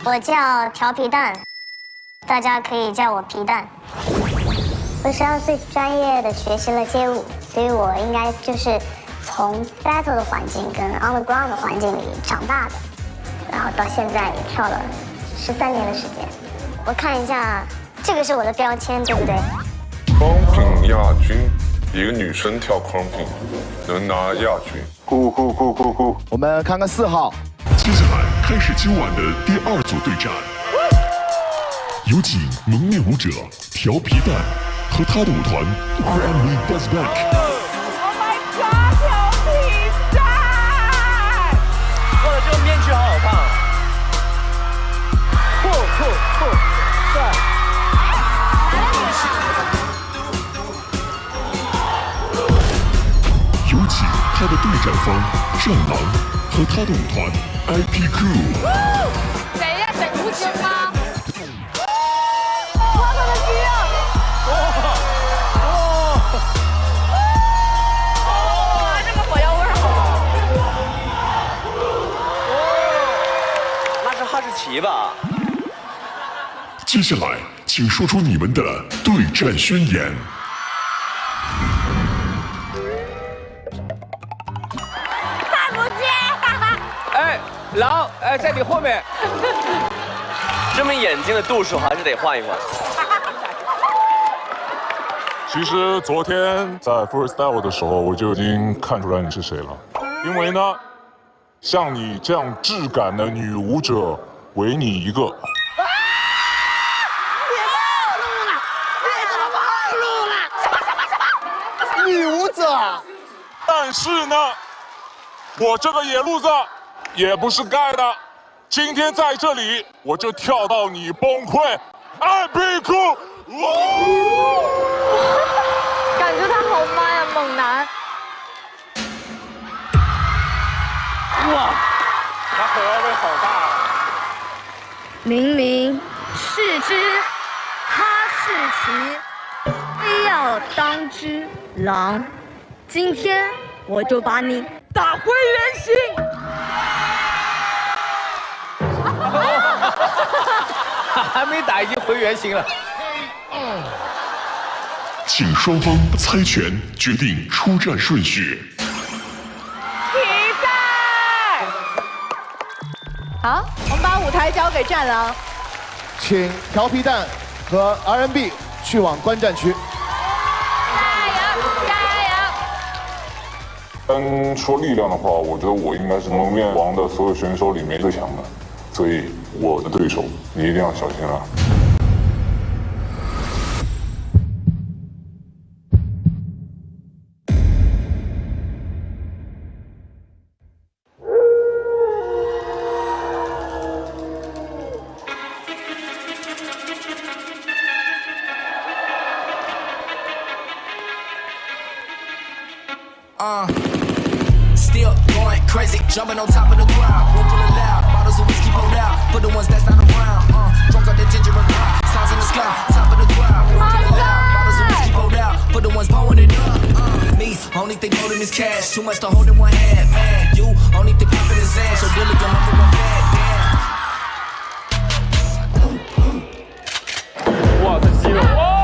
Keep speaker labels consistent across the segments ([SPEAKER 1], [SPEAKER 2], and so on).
[SPEAKER 1] 我叫调皮蛋，大家可以叫我皮蛋。我12岁专业的学习了街舞，所以我应该就是从 battle 的环境跟 on the ground 的环境里长大的，然后到现在也跳了13年的时间。我看一下，这个是我的标签，对不对
[SPEAKER 2] ？Crumping 亚军，一个女生跳 Crumping 能拿亚军。
[SPEAKER 3] 酷！我们看看4号。
[SPEAKER 4] 接下来开始今晚的第2组对战，有请蒙面舞者调皮蛋和他的舞团 R&B Buzz Back。Oh
[SPEAKER 5] my god， 调皮蛋！
[SPEAKER 6] 哇，这个面具好好看啊！酷，帅！
[SPEAKER 4] 有请他的对战方战狼和他的舞团 IP Crew。
[SPEAKER 5] 谁呀？沈无情吗？哇，他的肌肉！哇，这个火药味儿好。
[SPEAKER 6] 那是哈士奇吧？
[SPEAKER 4] 接下来，请说出你们的对战宣言。
[SPEAKER 5] 看不见。
[SPEAKER 6] 哎，狼，哎，在你后面。这么眼睛的度数还是得换一换。
[SPEAKER 2] 其实昨天在 freestyle 的时候，我就已经看出来你是谁了，因为呢，像你这样质感的女舞者，唯你一个。
[SPEAKER 3] 女舞者，
[SPEAKER 2] 但是呢，我这个野路子也不是盖的，今天在这里我就跳到你崩溃。IP Crew，
[SPEAKER 5] 感觉他好 man 呀，猛男！
[SPEAKER 2] 哇，他火药味好大啊！
[SPEAKER 5] 明明是只哈士奇，非要当只狼。今天我就把你打回原形。
[SPEAKER 6] 还没打，已经回原形了。
[SPEAKER 4] 请双方猜拳决定出战顺序。
[SPEAKER 5] 比赛。好，我们把舞台交给战狼。
[SPEAKER 3] 请调皮蛋和 R&B 去往观战区。
[SPEAKER 2] 单说力量的话，我觉得我应该是蒙面王的所有选手里面最强的，所以我的对手你一定要小心了。
[SPEAKER 7] Still going crazy, jumping on top of the ground. Roll full of loud, bottles of whiskey poured out. For the ones that's not around, drunk on the ginger and brown. Stars in the sky, top of the ground. Roll full of loud, bottles of whiskey poured out. For the ones blowing it up. Me, only thing holding is cash. Too much to hold in one hand, man. You, only thing popping is ass. So really your number one fan, damn.
[SPEAKER 6] 哇，这肌肉！哦。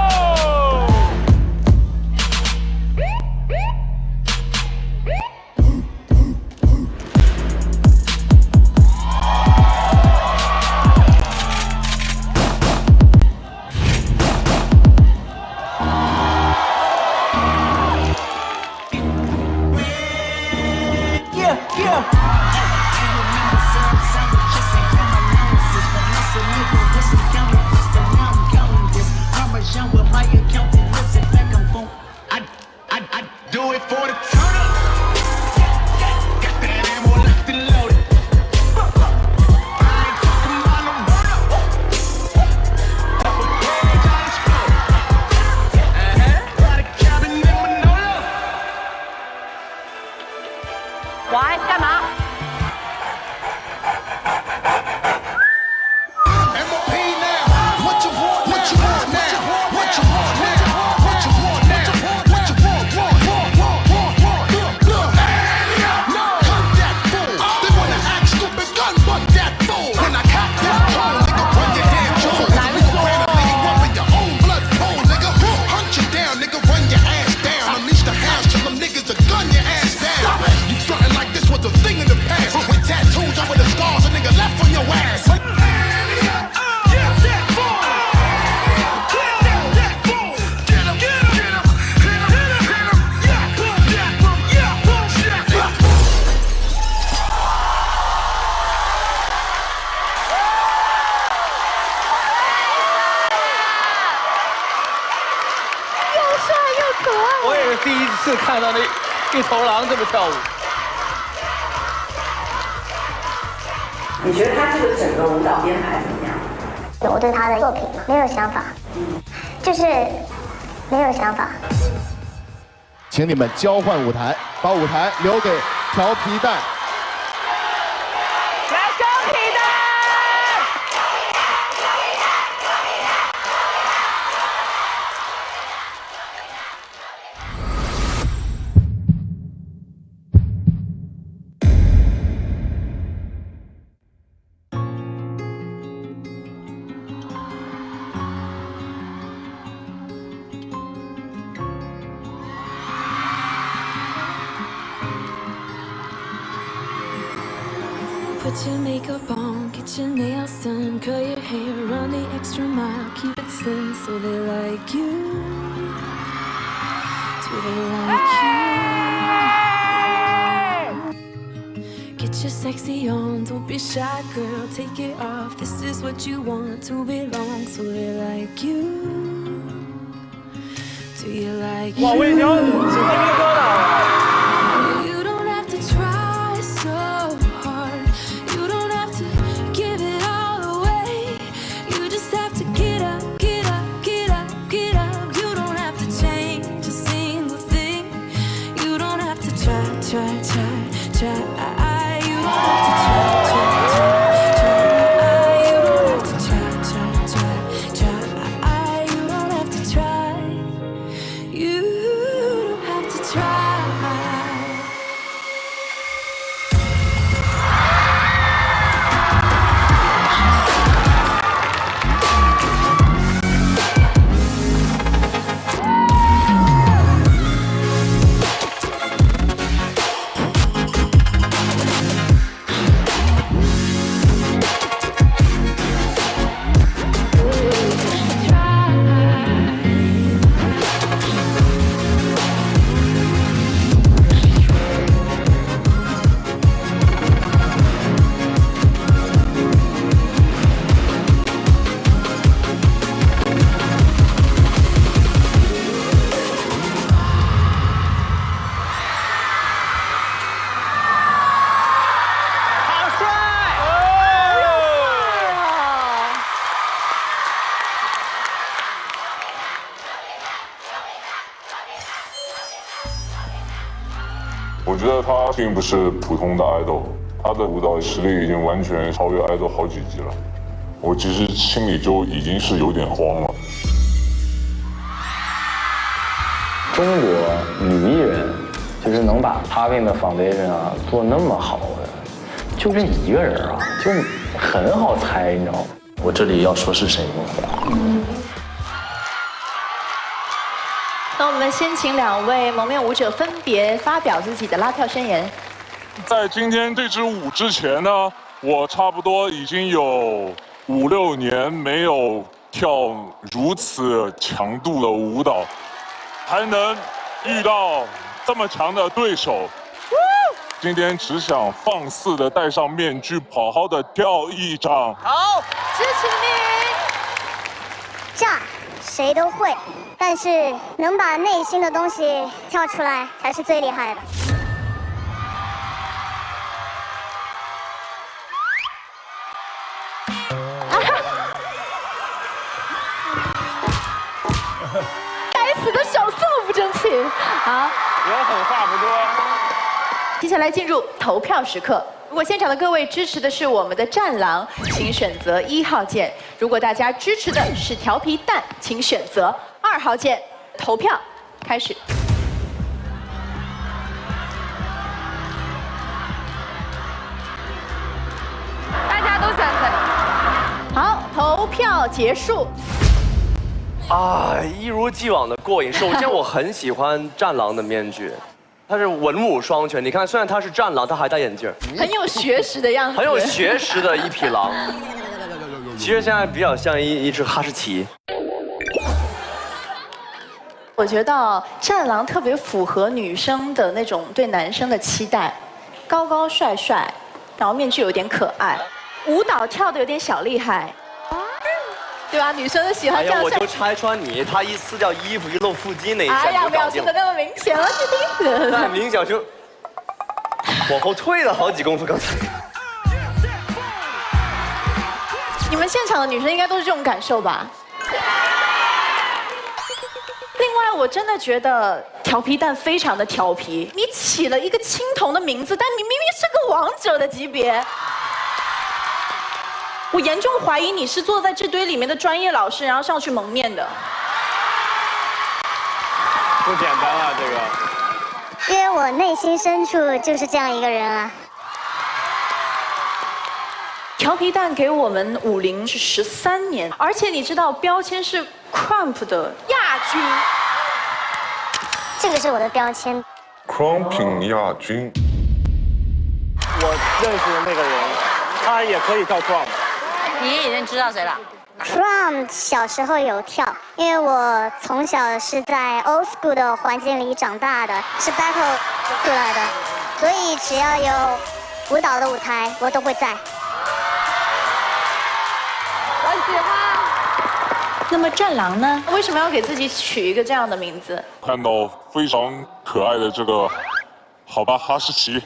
[SPEAKER 6] 我也是第一次看到那一头狼这么跳舞。
[SPEAKER 8] 你觉得他这个整个舞蹈编排怎么样？
[SPEAKER 1] 我对他的作品没有想法，就是没有想法。
[SPEAKER 3] 请你们交换舞台，把舞台留给调皮蛋。
[SPEAKER 5] 来，调皮蛋！Put
[SPEAKER 9] your makeup on, get your nails done, curl your hair, run the extra mile, keep it slim so they like you. Do they like you? Get your sexy on, don't be shy, girl, take it off. This is what you want to belong, so they like you. Do you like you?
[SPEAKER 6] 哇，魏宁，是这个歌的。
[SPEAKER 9] You don't have to try so hard. You don't have to give it all away. You just have to get up, get up, get up, get up. You don't have to change a single thing. You don't have to try, try, try, try. You don't have to try, try, try, try. You don't have to try, try, try, try. You don't have to try. You don't have to try.
[SPEAKER 2] 我觉得他并不是普通的爱豆，他的舞蹈实力已经完全超越爱豆好几级了。我其实心里就已经是有点慌了。
[SPEAKER 10] 中国女艺人就是能把 Popping 的 Foundation 啊做那么好的，就这一个人啊，就很好猜，你知道吗？我这里要说是谁吗？
[SPEAKER 5] 那我们先请2位蒙面舞者分别发表自己的拉跳宣言。
[SPEAKER 2] 在今天这支舞之前呢，我差不多已经有5、6年没有跳如此强度的舞蹈，还能遇到这么强的对手。今天只想放肆的戴上面具，好好的跳一场。
[SPEAKER 5] 好，支持你。
[SPEAKER 1] 炸，谁都会，但是能把内心的东西跳出来才是最厉害的。
[SPEAKER 5] 该死的手这么不争气！好，
[SPEAKER 6] 人狠话不多。
[SPEAKER 5] 接下来进入投票时刻。如果现场的各位支持的是我们的战狼，请选择1号键；如果大家支持的是调皮蛋，请选择2号键。投票开始。大家都赞成。好，投票结束。
[SPEAKER 6] 啊，一如既往的过瘾。首先，我很喜欢战狼的面具，他是文武双全。你看，虽然他是战狼，他还戴眼镜，
[SPEAKER 5] 很有学识的样子，
[SPEAKER 6] 很有学识的一匹狼。其实现在比较像一只哈士奇。
[SPEAKER 5] 我觉得战狼特别符合女生的那种对男生的期待，高高帅帅，然后面具有点可爱，舞蹈跳的有点小厉害。对吧？女生都喜欢这样。
[SPEAKER 6] 我就拆穿你，他一撕掉衣服一露腹肌那一下
[SPEAKER 5] 哎呀，
[SPEAKER 6] 就搞定了。
[SPEAKER 5] 表现的那么明显了，这
[SPEAKER 6] 太明显就往后退了好几公分，刚才。
[SPEAKER 5] 你们现场的女生应该都是这种感受吧？另外，我真的觉得调皮蛋非常的调皮。你起了一个青铜的名字，但你明明是个王者的级别。我严重怀疑你是坐在这堆里面的专业老师，然后上去蒙面的。
[SPEAKER 10] 不简单啊，这个。
[SPEAKER 1] 因为我内心深处就是这样一个人啊。
[SPEAKER 5] 调皮蛋给我们50是13年，而且你知道标签是 Crump 的亚军。
[SPEAKER 1] 这个是我的标签。
[SPEAKER 2] Crumping 亚军。
[SPEAKER 10] 我认识的那个人，他也可以跳 Crump。
[SPEAKER 11] 你已经知道谁了？
[SPEAKER 1] Crump 小时候有跳，因为我从小是在 old school 的环境里长大的，是 battle 出来的，所以只要有舞蹈的舞台，我都会在。
[SPEAKER 5] 我喜欢。那么战狼呢？为什么要给自己取一个这样的名字？
[SPEAKER 2] 看到非常可爱的这个，好吧，哈士奇。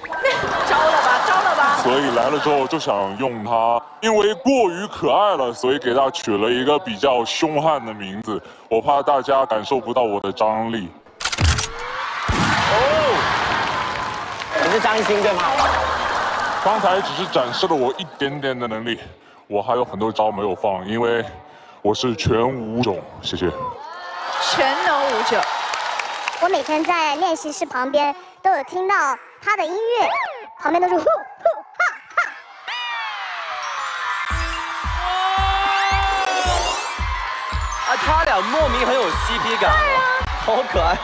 [SPEAKER 5] 招了吧，招了吧。
[SPEAKER 2] 所以来了之后就想用它，因为过于可爱了，所以给它取了一个比较凶悍的名字。我怕大家感受不到我的张力。
[SPEAKER 10] 哦，你是张欣对吗？
[SPEAKER 2] 刚才只是展示了我一点点的能力，我还有很多招没有放，因为我是全舞种。谢谢。
[SPEAKER 5] 全能舞者。
[SPEAKER 1] 我每天在练习室旁边都有听到他的音乐，旁边都是呼呼哈
[SPEAKER 6] 哈。啊，他俩莫名很有 CP 感，好可爱。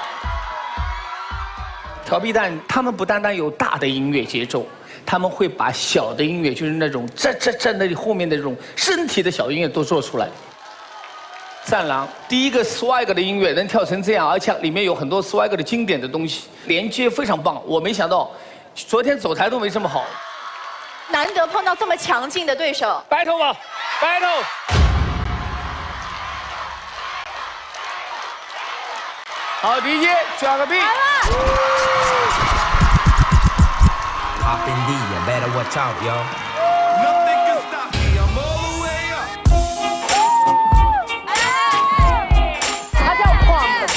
[SPEAKER 12] 调皮蛋他们不单单有大的音乐节奏，他们会把小的音乐，就是那种那里后面的这种身体的小音乐都做出来。战狼第一个 swag 的音乐能跳成这样，而且里面有很多 swag 的经典的东西，连接非常棒。我没想到，昨天走台都没这么好。
[SPEAKER 5] 难得碰到这么强劲的对手
[SPEAKER 12] ，battle 吧 ，battle。好，第一节抓个 B。
[SPEAKER 7] Pop in D, you better watch out, yo.
[SPEAKER 5] 他叫 Crump。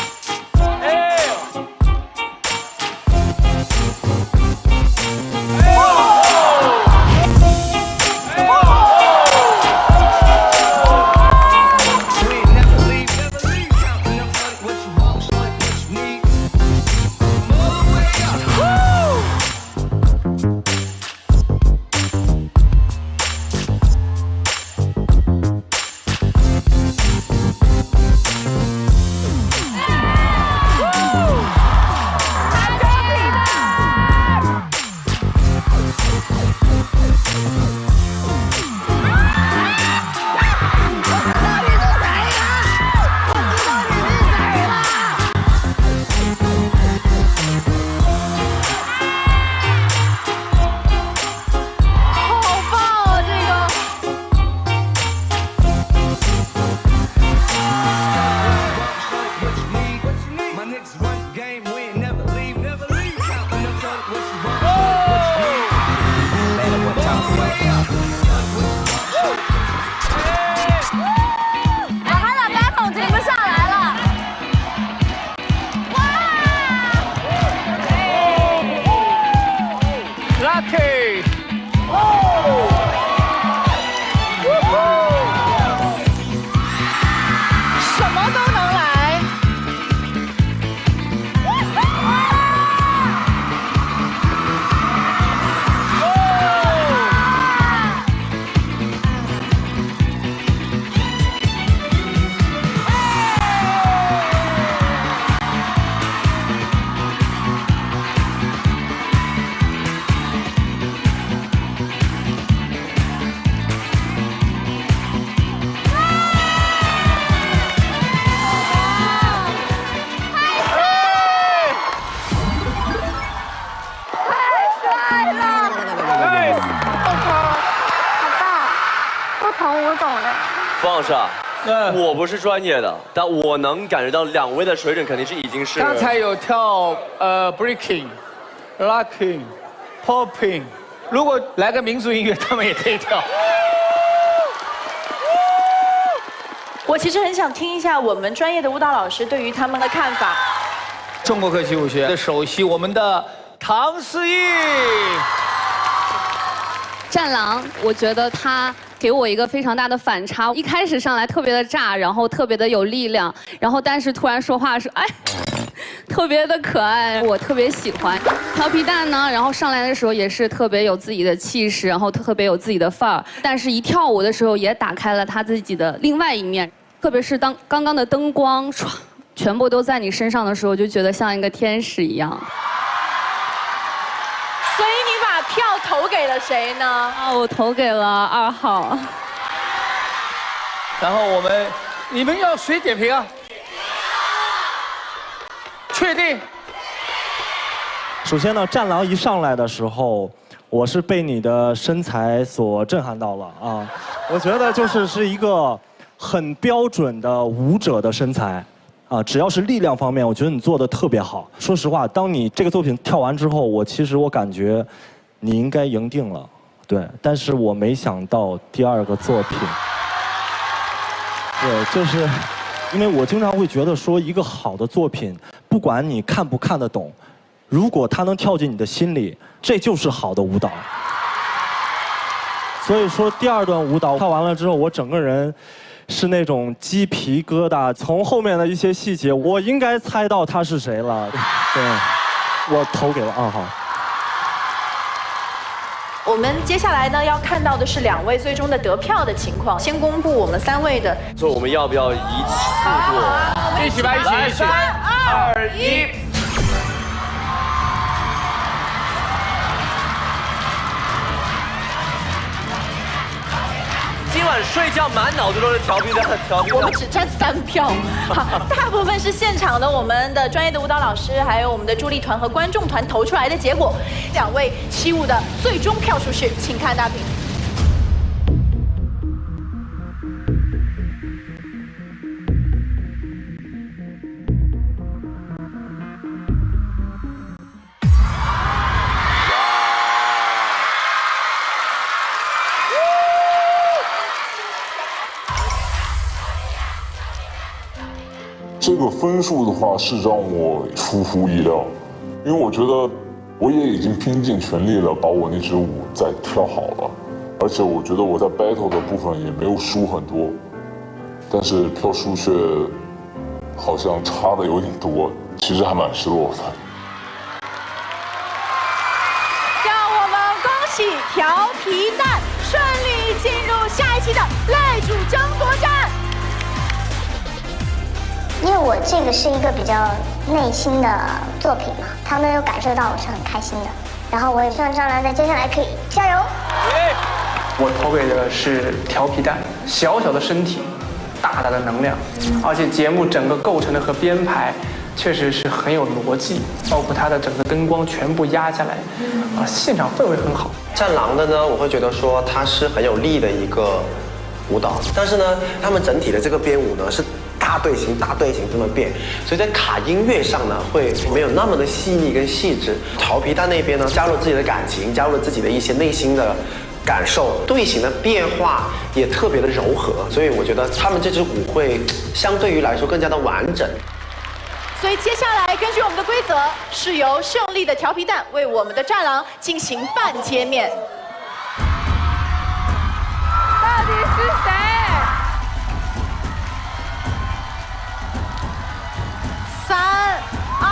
[SPEAKER 1] 不同舞种的。
[SPEAKER 6] 方老师啊，我不是专业的，但我能感觉到两位的水准肯定是已经是。
[SPEAKER 12] 刚才有跳breaking、locking、popping， 如果来个民族音乐，他们也可以跳。
[SPEAKER 8] 我其实很想听一下我们专业的舞蹈老师对于他们的看法。
[SPEAKER 12] 中国科技舞学院的首席，我们的唐诗逸。
[SPEAKER 13] 战狼，我觉得他给我一个非常大的反差。一开始上来特别的炸，然后特别的有力量，然后但是突然说话的时候，哎，特别的可爱，我特别喜欢。调皮蛋呢，然后上来的时候也是特别有自己的气势，然后特别有自己的范儿，但是一跳舞的时候也打开了他自己的另外一面，特别是当刚刚的灯光全部都在你身上的时候，就觉得像一个天使一样。
[SPEAKER 8] 所以你把票投给了谁呢？
[SPEAKER 13] 啊，我投给了2号。
[SPEAKER 12] 然后你们要谁点评啊？确定。
[SPEAKER 14] 首先呢，战狼一上来的时候，我是被你的身材所震撼到了啊！我觉得是一个很标准的舞者的身材。啊，只要是力量方面，我觉得你做的特别好。说实话，当你这个作品跳完之后，我感觉你应该赢定了，对。但是我没想到第二个作品，对，就是因为我经常会觉得说，一个好的作品，不管你看不看得懂，如果它能跳进你的心里，这就是好的舞蹈。所以说，第二段舞蹈跳完了之后，我整个人是那种鸡皮疙瘩，从后面的一些细节，我应该猜到他是谁了。对，我投给了2号。
[SPEAKER 8] 我们接下来呢要看到的是2位最终的得票的情况，先公布我们3位的。
[SPEAKER 6] 所以我们要不要一次过？
[SPEAKER 12] 一起吧，一起。
[SPEAKER 6] 3、2、1。今晚睡觉满脑子都是调皮蛋。
[SPEAKER 8] 我们只占3票，好，大部分是现场的我们的专业的舞蹈老师，还有我们的助力团和观众团投出来的结果。2位起舞的最终票数是，请看大屏。
[SPEAKER 2] 这个分数的话是让我出乎意料，因为我觉得我也已经拼尽全力了，把我那支舞再跳好了，而且我觉得我在 battle 的部分也没有输很多，但是票数却好像差的有点多，其实还蛮失落的。
[SPEAKER 8] 让我们恭喜调皮蛋顺利进入下一期的擂主争夺战。
[SPEAKER 1] 因为我这个是一个比较内心的作品嘛，他们有感受到我是很开心的，然后我也希望张兰在接下来可以加油。
[SPEAKER 15] 我投给的是调皮蛋，小小的身体，大大的能量，而且节目整个构成的和编排确实是很有逻辑，包括它的整个灯光全部压下来，现场氛围很好。
[SPEAKER 16] 战狼的呢，我会觉得说它是很有力的一个舞蹈，但是呢，他们整体的这个编舞呢是大队形这么变，所以在卡音乐上呢会没有那么的细腻跟细致。调皮蛋那边呢加入自己的感情，加入了自己的一些内心的感受，队形的变化也特别的柔和，所以我觉得他们这支舞会相对于来说更加的完整。
[SPEAKER 8] 所以接下来根据我们的规则，是由胜利的调皮蛋为我们的战狼进行半揭面。到底是谁？3、2、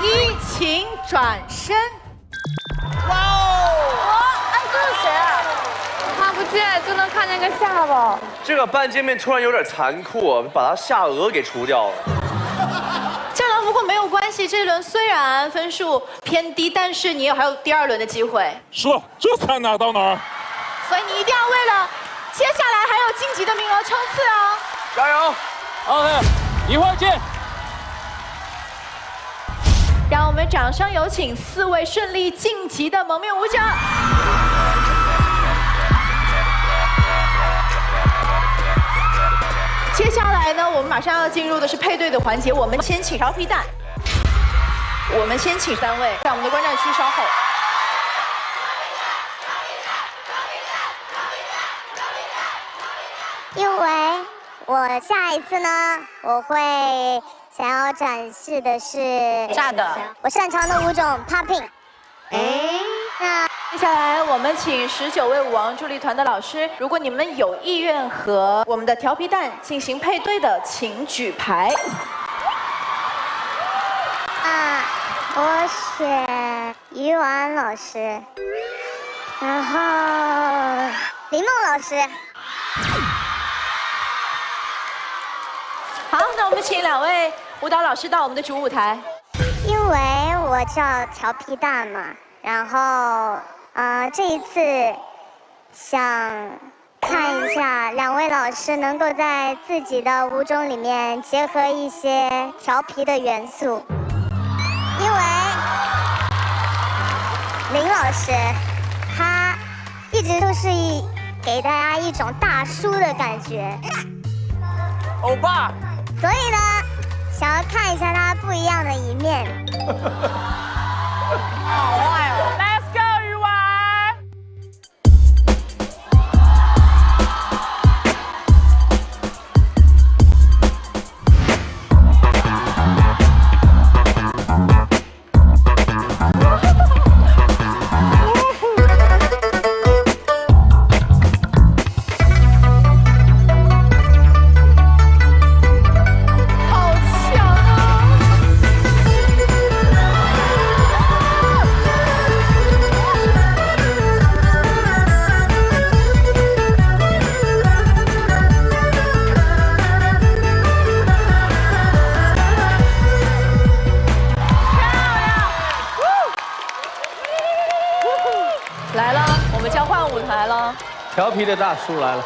[SPEAKER 8] 1，请转身。哇哦！哎，这是谁啊？
[SPEAKER 5] 看不见，就能看见个下巴。
[SPEAKER 6] 这个半揭面突然有点残酷，把他下颚给除掉了。
[SPEAKER 8] 战狼不过没有关系，这一轮虽然分数偏低，但是你还有第2轮的机会。
[SPEAKER 2] 是，这才哪到哪儿。
[SPEAKER 8] 所以你一定要为了接下来还有晋级的名额冲刺哦！
[SPEAKER 6] 加油
[SPEAKER 12] ！OK， 一会儿见。
[SPEAKER 8] 让我们掌声有请4位顺利晋级的蒙面舞者。接下来呢，我们马上要进入的是配对的环节，我们先请调皮蛋，我们先请3位在我们的观战区稍后。
[SPEAKER 1] 因为我下一次呢，我会想要展示的是
[SPEAKER 11] 炸的，
[SPEAKER 1] 我擅长的舞种 popping。那
[SPEAKER 8] 接下来我们请19位舞王助力团的老师，如果你们有意愿和我们的调皮蛋进行配对的，请举牌。
[SPEAKER 1] 我选于婉老师，然后林梦老师。
[SPEAKER 8] 好，那我们请2位舞蹈老师到我们的主舞台。
[SPEAKER 1] 因为我叫调皮蛋嘛，然后这一次想看一下2位老师能够在自己的舞种里面结合一些调皮的元素，因为林老师他一直都是给大家一种大叔的感觉，
[SPEAKER 6] 欧巴。
[SPEAKER 1] 所以呢，想要看一下他不一样的一面。
[SPEAKER 11] 好坏哦
[SPEAKER 8] ！Let's go， 鱼丸。来了，我们交换舞台了。
[SPEAKER 12] 调皮的大叔来了。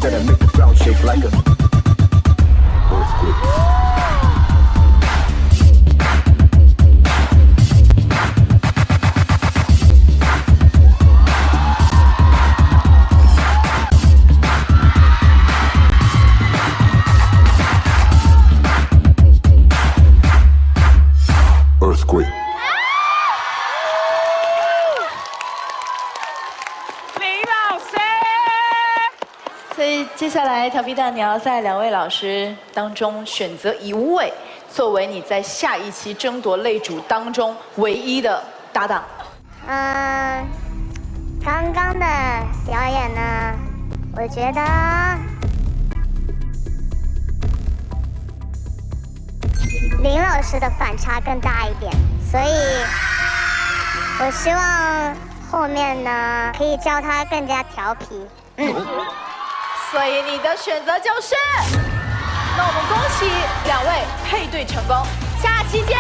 [SPEAKER 17] That I make the ground shake like a earthquake. Earthquake.
[SPEAKER 8] 所以接下来，调皮蛋，你要在2位老师当中选择1位，作为你在下一期争夺擂主当中唯一的搭档。
[SPEAKER 1] 刚刚的表演呢，我觉得林老师的反差更大一点，所以我希望后面呢可以教他更加调皮。
[SPEAKER 8] 所以你的选择就是，那我们恭喜2位配对成功，下期见。